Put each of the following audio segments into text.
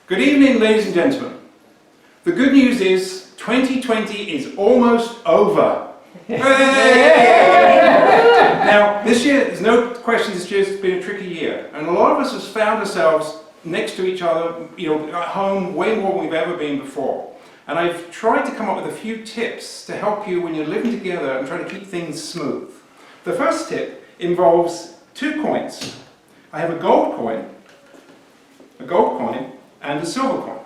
Good evening, ladies and gentlemen. The good news is 2020 is almost over. Now, this year, there's no question this year's been a tricky year, and a lot of us have found ourselves next to each other, at home way more than we've ever been before. And I've tried to come up with a few tips to help you when you're living together and trying to keep things smooth. The first tip involves 2 coins. I have a gold coin, and a silver coin.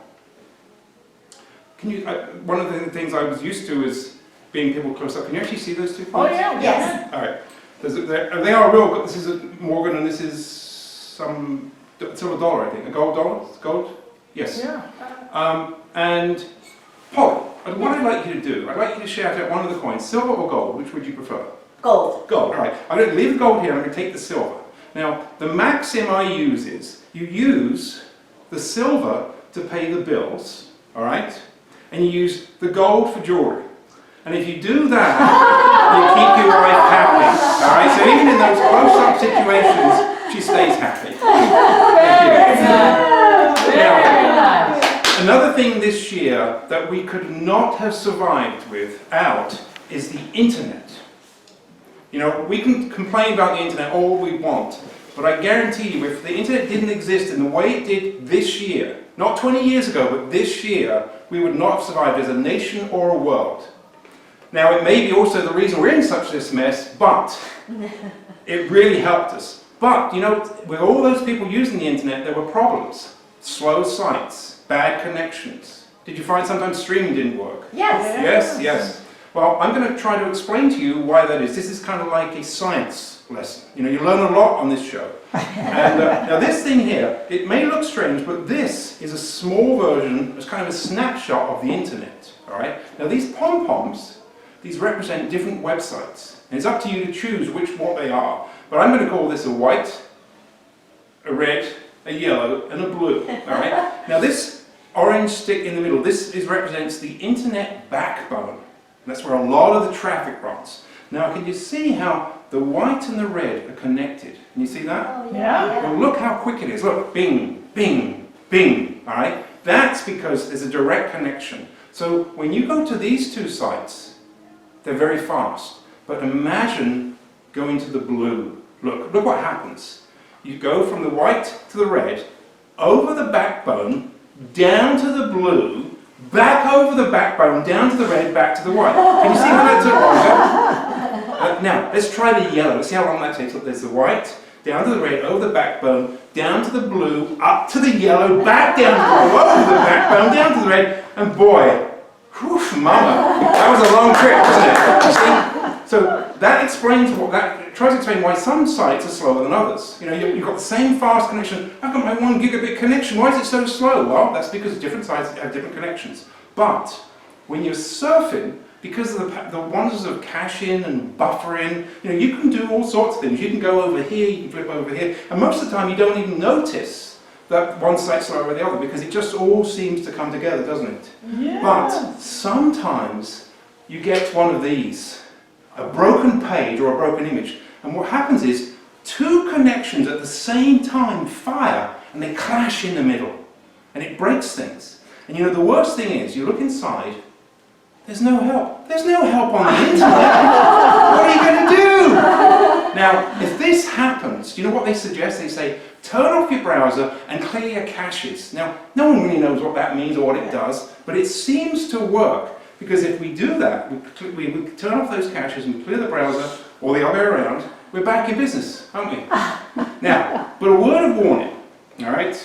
One of the things I was used to is being people close up. Can you actually see those 2 coins? Oh yeah, yes. All right. They are real. This is a Morgan, and this is some silver dollar, I think. A gold dollar? It's gold? Yes. Yeah. And Polly, what I'd like you to do, I'd like you to shout out one of the coins, silver or gold. Which would you prefer? Gold. Gold. All right. I'm going to leave the gold here. I'm going to take the silver. Now, the maxim I use is you use the silver to pay the bills, all right? And you use the gold for jewelry. And if you do that, you keep your wife happy, all right? So even in those close-up situations, she stays happy. Thank you. Now, another thing this year that we could not have survived without is the internet. We can complain about the internet all we want, but I guarantee you, if the internet didn't exist in the way it did this year, not 20 years ago, but this year, we would not have survived as a nation or a world. Now, it may be also the reason we're in such this mess, but it really helped us. But, with all those people using the internet, there were problems. Slow sites, bad connections. Did you find sometimes streaming didn't work? Yes. Yes. Well, I'm going to try to explain to you why that is. This is kind of like a science lesson. You learn a lot on this show. And now this thing here, it may look strange, but this is a small version, it's kind of a snapshot of the internet. All right. Now these pom-poms, these represent different websites. And it's up to you to choose what they are. But I'm going to call this a white, a red, a yellow, and a blue. All right. Now this orange stick in the middle, represents the internet backbone. That's where a lot of the traffic runs. Now, can you see how the white and the red are connected? Can you see that? Oh, Yeah. Well, look how quick it is. Look, bing, bing, bing. All right? That's because there's a direct connection. So when you go to these 2 sites, they're very fast. But imagine going to the blue. Look what happens. You go from the white to the red, over the backbone, down to the blue, back over the backbone, down to the red, back to the white. Can you see how that took longer? Now, let's try the yellow. Let's see how long that takes. Look, there's the white, down to the red, over the backbone, down to the blue, up to the yellow, back down to the blue, over the backbone, down to the red, and boy, whew, mama, that was a long trip, wasn't it? You see? So that tries to explain why some sites are slower than others. You've got the same fast connection. I've got my 1 gigabit connection. Why is it so slow? Well, that's because different sites have different connections. But when you're surfing, because of the wonders of cache-in and buffering, you can do all sorts of things. You can go over here, you can flip over here, and most of the time you don't even notice that one site's slower than the other because it just all seems to come together, doesn't it? Yeah. But sometimes you get one of these. A broken page or a broken image. And what happens is 2 connections at the same time fire and they clash in the middle. And it breaks things. And the worst thing is, you look inside, there's no help. There's no help on the internet. What are you going to do? Now, if this happens, do you know what they suggest? They say, turn off your browser and clear your caches. Now, no one really knows what that means or what it does, but it seems to work. Because if we do that, we turn off those caches and we clear the browser, or the other way around, we're back in business, aren't we? Now, but a word of warning, all right?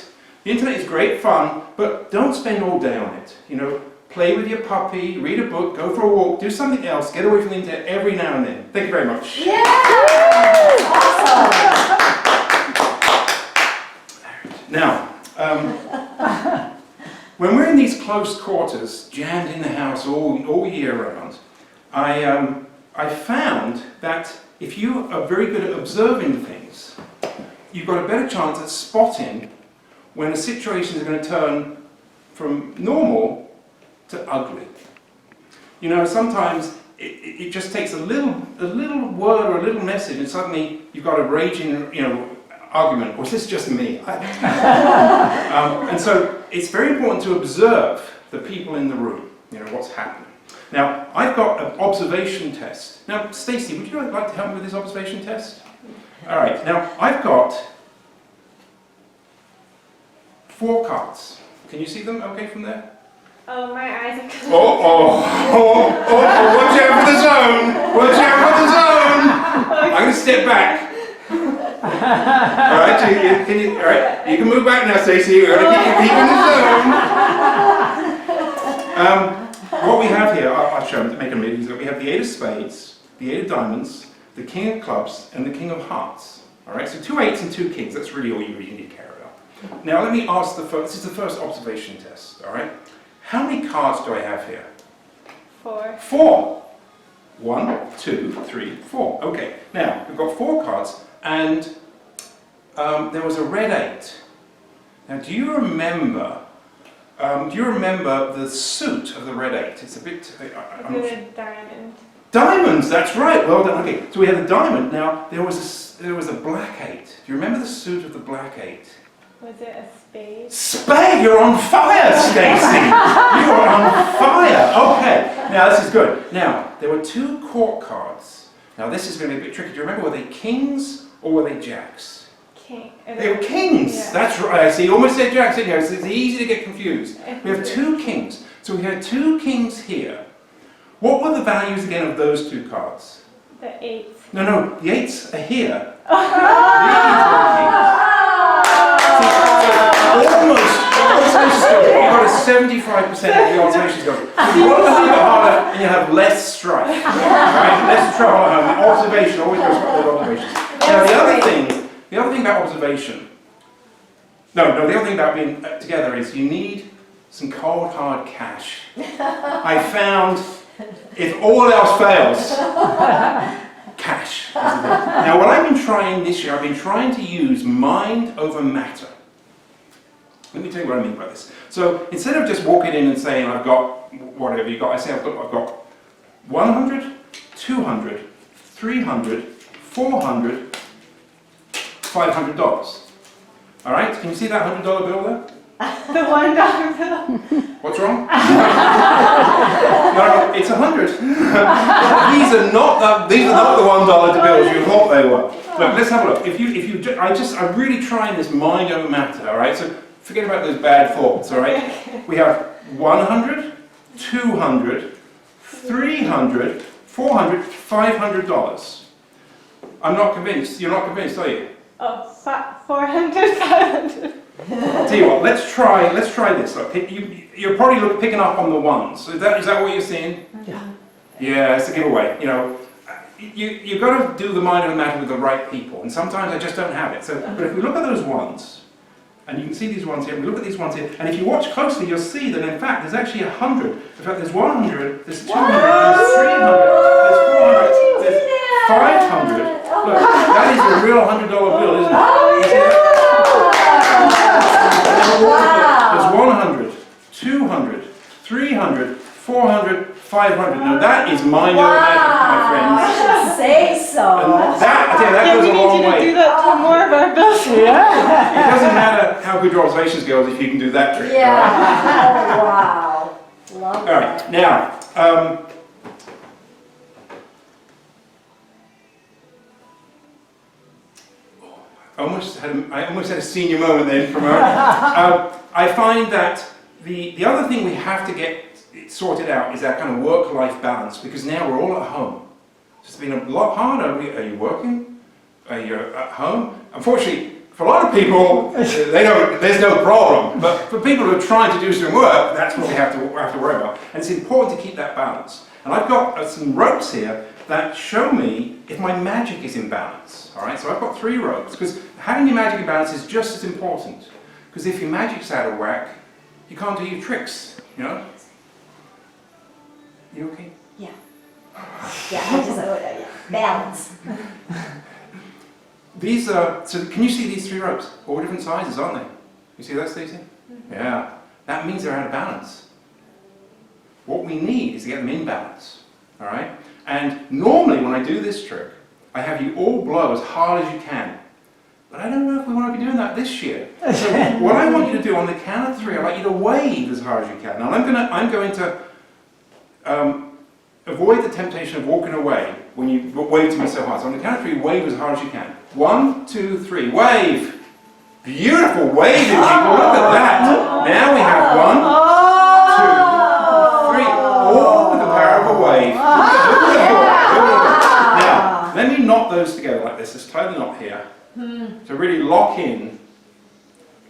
The internet is great fun, but don't spend all day on it. Play with your puppy, read a book, go for a walk, do something else, get away from the internet every now and then. Thank you very much. Yeah! Awesome! Now, when we're in these close quarters, jammed in the house all year round, I found that if you are very good at observing things, you've got a better chance at spotting when a situation is going to turn from normal to ugly. Sometimes it just takes a little word or a little message, and suddenly you've got a raging, argument, or is this just me? And so it's very important to observe the people in the room, what's happening. Now, I've got an observation test. Now, Stacey, would you like to help me with this observation test? All right, now I've got 4 cards. Can you see them okay from there? Oh, my eyes are closed. Watch out for the zone! Watch out for the zone! I'm going to step back. Alright, alright, you can move back now, Stacey. We're going to keep in the zone. What we have here, I'll show them to make them really easy. We have the 8 of spades, the 8 of diamonds, the king of clubs, and the king of hearts. Alright, so 2 8s and 2 kings. That's really all you really need to care about. Now let me ask this is the first observation test, alright? How many cards do I have here? 4. 4. 1, 2, 3, 4. Okay, now we've got 4 cards, and there was a red 8. Now, do you remember the suit of the red 8? It's a bit. I'm not sure. Diamond. Diamonds. That's right. Well done. Okay, so we had a diamond. Now there was a black 8. Do you remember the suit of the black 8? Was it a spade? Spade! You're on fire, Stacey! You are on fire! Okay, now this is good. Now, there were 2 court cards. Now this is going to be a bit tricky. Do you remember, were they kings or were they jacks? King. They were kings! Yeah. That's right. I see, you almost said jacks, didn't you? It's easy to get confused. We have 2 kings. So we had 2 kings here. What were the values again of those 2 cards? The 8. No, the 8s are here. These are kings. Almost you got a 75% of the observations going. You want to leave it harder and you have less strife. Right? Less trouble at home. Observation always goes with observations. Now the other thing about observation, the other thing about being together is you need some cold hard cash. I found, if all else fails, cash is the thing. Now what I've been trying this year, I've been trying to use mind over matter. Let me tell you what I mean by this. So instead of just walking in and saying I've got whatever you got, I say I've got 100, 200, 300, 400, $500. All right, can you see that $100 bill there? The $1 bill. What's wrong? No, it's 100. These are not the $1 bills you thought they were. Look, let's have a look. I'm really trying this mind over matter. All right, so forget about those bad thoughts. All right, we have 100, 200, 300, 400, $500. I'm not convinced. You're not convinced, are you? Oh, 400, 500. I'll tell you what, let's try this. Look, you're probably picking up on the ones. Is that what you're seeing? Yeah. Yeah, it's a giveaway. You've got to do the mind over matter with the right people, and sometimes I just don't have it. So, but if we look at those ones, and you can see these ones here, we look at these ones here, and if you watch closely, you'll see that in fact there's actually 100. In fact, there's 100, there's 200, there's 300, there's 400, there's 500. Look, that is a real $100 bill, isn't it? You see that? There's 100, 200, 300, 400, 500. Now that is mind over matter, my friends. I should say so. And that goes a long We need you to way. do that to more of our bills. It doesn't matter how good your observation skills if you can do that trick. Yeah. Oh, wow. Love All right. that. Now, I almost had a senior moment then from her. I find that the other thing we have to get sorted out is our kind of work-life balance, because now we're all at home. It's been a lot harder. Are you working? Are you at home? Unfortunately, for a lot of people, there's no problem. But for people who are trying to do some work, that's what we have to worry about. And it's important to keep that balance. And I've got some ropes here that show me if my magic is in balance. All right, so I've got 3 ropes, because having your magic in balance is just as important. Because if your magic's out of whack, you can't do your tricks, You okay? Yeah. Yeah, I just balance. These are, so can you see these 3 ropes? All different sizes, aren't they? You see that, Stacey? Mm-hmm. Yeah. That means they're out of balance. What we need is to get them in balance. All right? And normally when I do this trick, I have you all blow as hard as you can. But I don't know if we want to be doing that this year. So what I want you to do on the count of 3, I'd like you to wave as hard as you can. Now I'm going to avoid the temptation of walking away when you wave to me so hard. So on the count of 3, wave as hard as you can. 1, 2, 3, wave! Beautiful waving, people. Look at that. Now we have 1, 2, 3, all with the power of a wave. Now, let me knot those together like this. Let's tie the knot here. So really lock in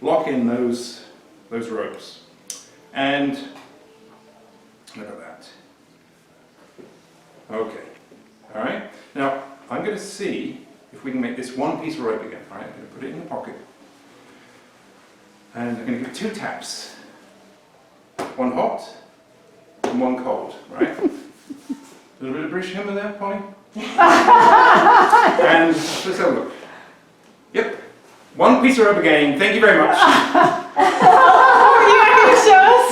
those ropes. And look at that. Okay. All right. Now, I'm going to see if we can make this one piece of rope again. All right. I'm going to put it in the pocket. And I'm going to give 2 taps. 1 hot and 1 cold. Right? A little bit of British humour there, Polly? And let's have a look. Yep. 1 piece of rope again. Thank you very much. Are you going to show us?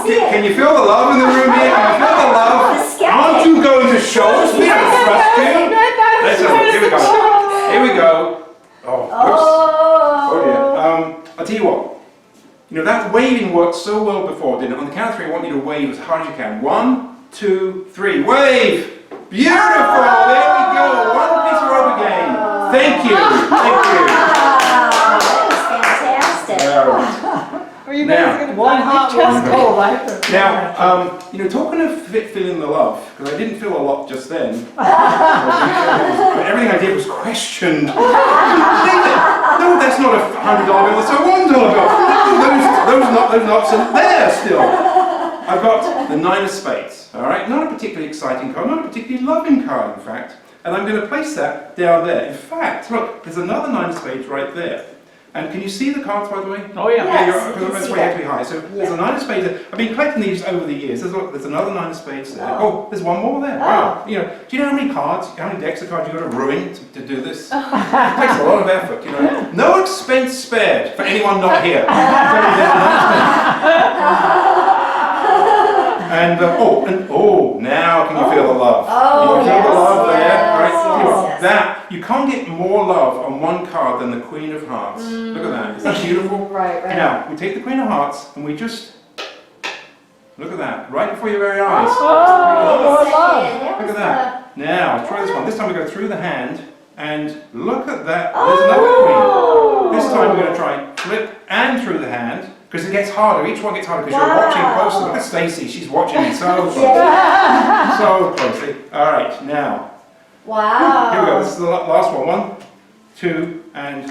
Can you feel the love in the room here? Can you feel the love? The skeptic. Aren't you going to show us? We don't trust you. Let's have a look. Here we go. Here we go. Oh, whoops. Oh dear. I'll tell you what. You know, that waving worked so well before, didn't it? On the count of 3, I want you to wave as hard as you can. 1, 2, 3. Wave! Beautiful! There we go. 1 piece of rope again. Thank you. Thank you. That was fantastic. All right. Are you Now, guys going to One hot, one cold. I have to. Now, you know, talking of feeling the love, because I didn't feel a lot just then. Everything I did was questioned. No, that's not a $100 bill, that's a $1 bill. Those knots are there still. I've got the 9 of spades, all right? Not a particularly exciting card, not a particularly loving card, in fact. And I'm going to place that down there. In fact, look, there's another 9 of spades right there. And can you see the cards, by the way? Oh yeah. Yes, Yeah, you can that's see why you have to it. be high. So there's a 9 of spades there. I've been collecting these over the years. There's another 9 of spades there. Oh, there's one more there. Wow. You know, do you know how many cards, how many decks of cards you've got to ruin to do this? It takes a lot of effort, you know. No expense spared for anyone not here. And now can you feel the love? Oh, you can feel the love there, yes, right? yes, yes. That you can't get more love on 1 card than the Queen of Hearts. Look at that. Isn't that beautiful? Right. Now we take the Queen of Hearts and we just look at that right before your very eyes. more love. Look at that. Now let's try this one. This time we go through the hand and look at that. There's another Queen. This time we're going to try flip and through the hand. Because it gets harder, each one gets harder because you're watching closely. Look at Stacey, she's watching it so closely. So closely. Alright, now. Wow. Here we go, this is the last one. 1, 2, and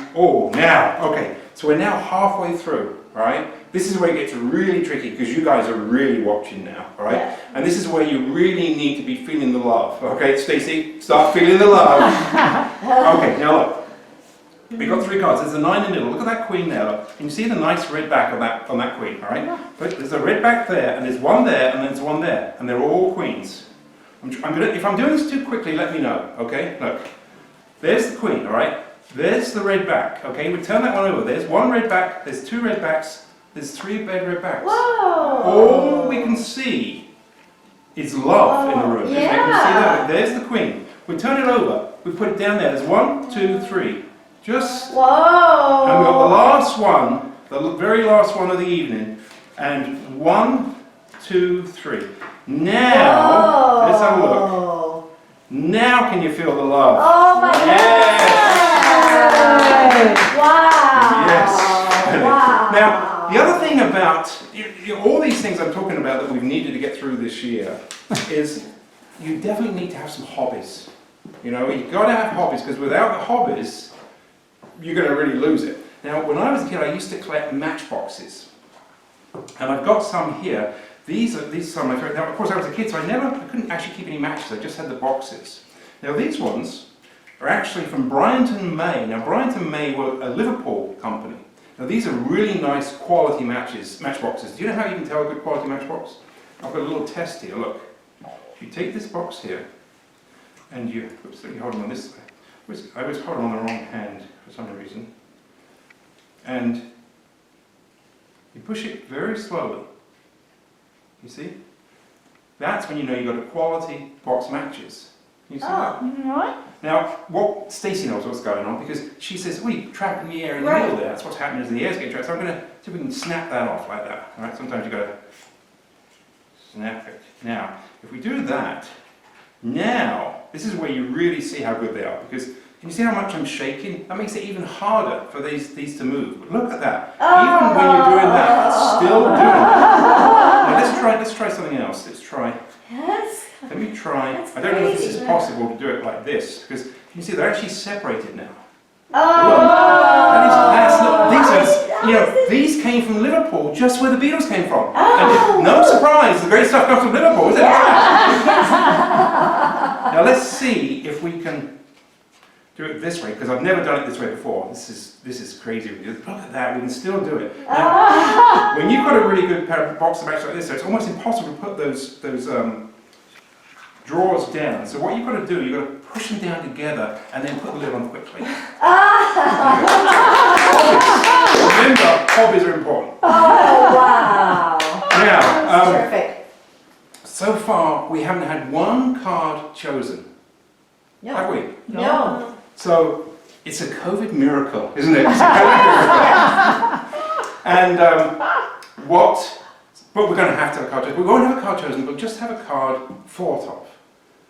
now. Okay, so we're now halfway through, alright? This is where it gets really tricky because you guys are really watching now, alright? Yeah. And this is where you really need to be feeling the love. Okay, Stacey, start feeling the love. Okay, now look. We've got 3 cards. There's a 9 in the middle. Look at that Queen there. Look. Can you see the nice red back on that Queen? All right. But there's a red back there, and there's one there, and there's one there, and they're all Queens. If I'm doing this too quickly, let me know. Okay. Look. There's the Queen. All right. There's the red back. Okay. We turn that one over. There's 1 red back. There's 2 red backs. There's 3 red backs. Whoa. All we can see is love in the room. Yeah. You can see that. There's the Queen. We turn it over. We put it down there. There's 1, 2, 3. Just, Whoa! and we've got the last one, the very last one of the evening, and 1, 2, 3. Now, let's have a look. Now can you feel the love? Oh my Yes. God! Wow! Yes. Wow! Now, the other thing about, all these things I'm talking about that we've needed to get through this year, is you definitely need to have some hobbies. You know, you've got to have hobbies, because without the hobbies, you're going to really lose it. Now, when I was a kid, I used to collect matchboxes. And I've got some here. These are some of my favorite. Now, of course, I was a kid, so I couldn't actually keep any matches. I just had the boxes. Now, these ones are actually from Bryanton May. Now, Bryanton May were a Liverpool company. Now, these are really nice quality matchboxes. Do you know how you can tell a good quality matchbox? I've got a little test here. Look. You take this box here, and you hold them on this side. I was holding on the wrong hand for some reason. And you push it very slowly. You see? That's when you know you've got a quality box matches. Can you see that? What? Now, what Stacey knows what's going on because she says, "Oh, you're trapping the air in the middle there. That's what's happening is the air's getting trapped." So I'm going to see if we can snap that off like that. All right. Sometimes you got to snap it. Now, if we do that, now this is where you really see how good they are because can you see how much I'm shaking? That makes it even harder for these to move. But look at that. Even when you're doing that, it's still doing it. Now let's try something else. Let's try. Yes. Let me try. That's I don't know if this crazy. is possible to do it like this because you can see they're actually separated now. These came from Liverpool, just where the Beatles came from. And no surprise, the great stuff comes from Liverpool, isn't it? Now let's see if we can do it this way because I've never done it this way before. This is crazy. Look at that, we can still do it. Now, when you've got a really good pair of boxer match like this, it's almost impossible to put those drawers down. So what you've got to do, you've got to push them down together and then put the lid on quickly. Remember, hobbies are important. Oh, wow. Now, That's terrific. so far we haven't had one card chosen, have No. we? No. So it's a COVID miracle, isn't it? It's a COVID miracle. And but we're going to have to have a card chosen. We won't have a card chosen, but just have a card thought of.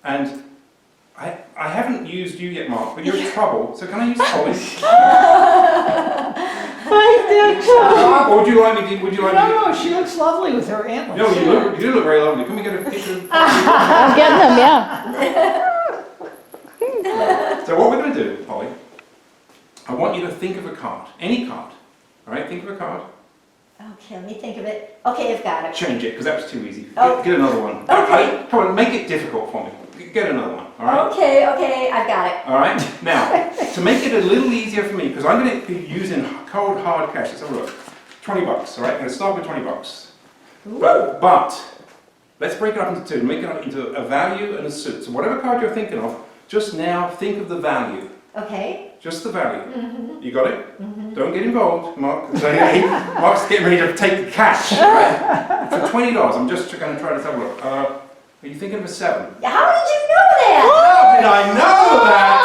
And I haven't used you yet, Mark, but you're in trouble, so can I use Holly? Or would you like me to? No, she looks lovely with her antlers. No, you do look very lovely. Can we get a picture? I'm getting them, yeah. So what we're going to do, Holly, I want you to think of a card, any card. All right, think of a card. Okay, let me think of it. Okay, I've got it. Change it because that was too easy. Oh. Get another one. Okay. Come on, make it difficult for me. Get another one. All right. Okay, I've got it. All right. Now, to make it a little easier for me, because I'm going to be using cold hard cash. Let's have a look. $20. All right. I'm going to start with $20. But let's break it up into two. Make it up into a value and a suit. So whatever card you're thinking of, just now think of the value. Okay. Just the value. You got it? Don't get involved, Mark. Mark's getting ready to take the cash. Right? For $20, I'm just going to try to have a look. Are you thinking of a 7? How did you know that? How did I know that?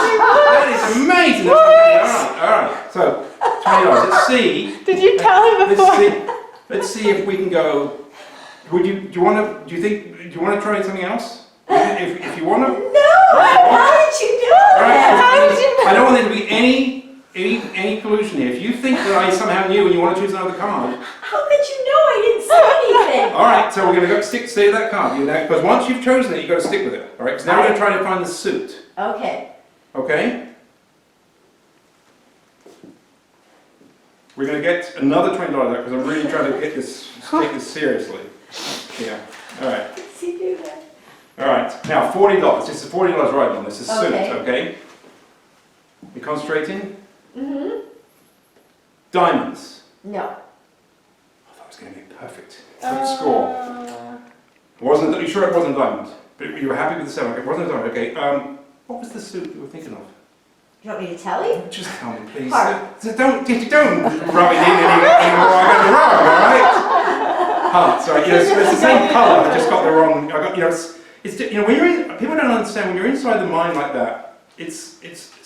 That is amazing. All right. So $20. Let's see. Did you tell him before? Let's see if we can go. Do you want to try something else? If you want to. No. How did you know All right, that? How did you know? I don't want there to be any collusion here. If you think that I somehow knew and you want to choose another card. How could you know I didn't say anything? All right, so we're going to stay with that card. Because once you've chosen it, you've got to stick with it. All right, so now we're going to try to find the suit. Okay. Okay? We're going to get another $20 out because I'm really trying to take this seriously. Yeah. All right. Let's see do that. All right. Now $40. This is $40 right on. This is suit. Okay. Okay. You concentrating? Mm-hmm. Diamonds. No. I thought it was going to be perfect. Perfect score. Wasn't you sure it wasn't diamond? But you were happy with the 7. It wasn't a diamond. Okay. What was the suit you were thinking of? You want me to tell you? Just tell me, please. Heart. Don't rub it in anymore. I got the wrong, all right? Heart. Sorry. Yes, it's the same colour. I just got the wrong. It's when you're in. People don't understand when you're inside the mind like that. It's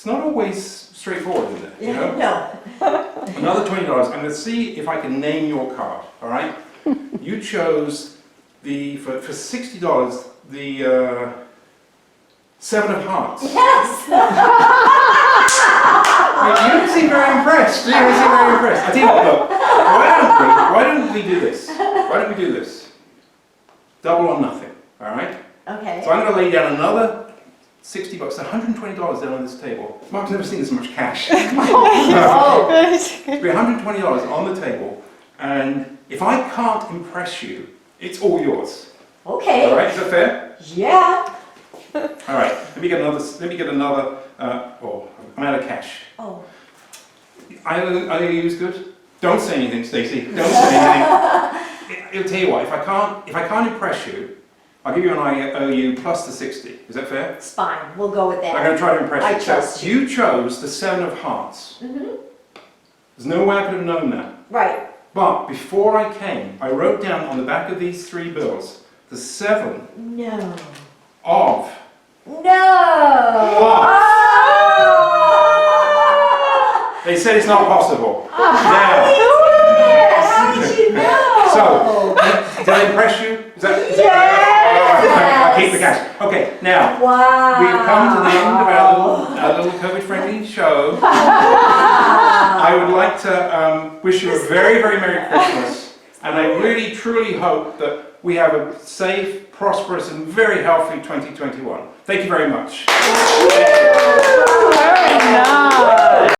not always straightforward, is it? You know? No. Another $20. I'm going to see if I can name your card. All right. You chose for $60 the 7 of Hearts. Yes. You don't seem very impressed. You don't seem very impressed. I tell you what, look. Why don't we do this? Why don't we do this? Double or nothing. All right. Okay. So I'm going to lay down another $60, $120 down on this table. Mark's never seen this much cash. Oh. It'll be $120 on the table, and if I can't impress you, it's all yours. Okay. All right, is that fair? Yeah. All right. Let me get another. I'm out of cash. Oh. I use good. Don't say anything, Stacey. Don't say anything. I'll tell you what. If I can't impress you, I'll give you an IOU plus the 60. Is that fair? It's fine. We'll go with that. I'm going to try to impress you. I trust you. You chose the 7 of Hearts. Mm-hmm. There's no way I could have known that. Right. But before I came, I wrote down on the back of these 3 bills the 7 No. of No. What? Oh. They said it's not possible. Now, How did you know? so, did that impress you? Is that, Yes. I'll keep the cash. Okay, now, Wow. we've come to the end of our little COVID-friendly show. Wow. I would like to wish you a very, very Merry Christmas. And I really, truly hope that we have a safe, prosperous, and very healthy 2021. Thank you very much. Very nice.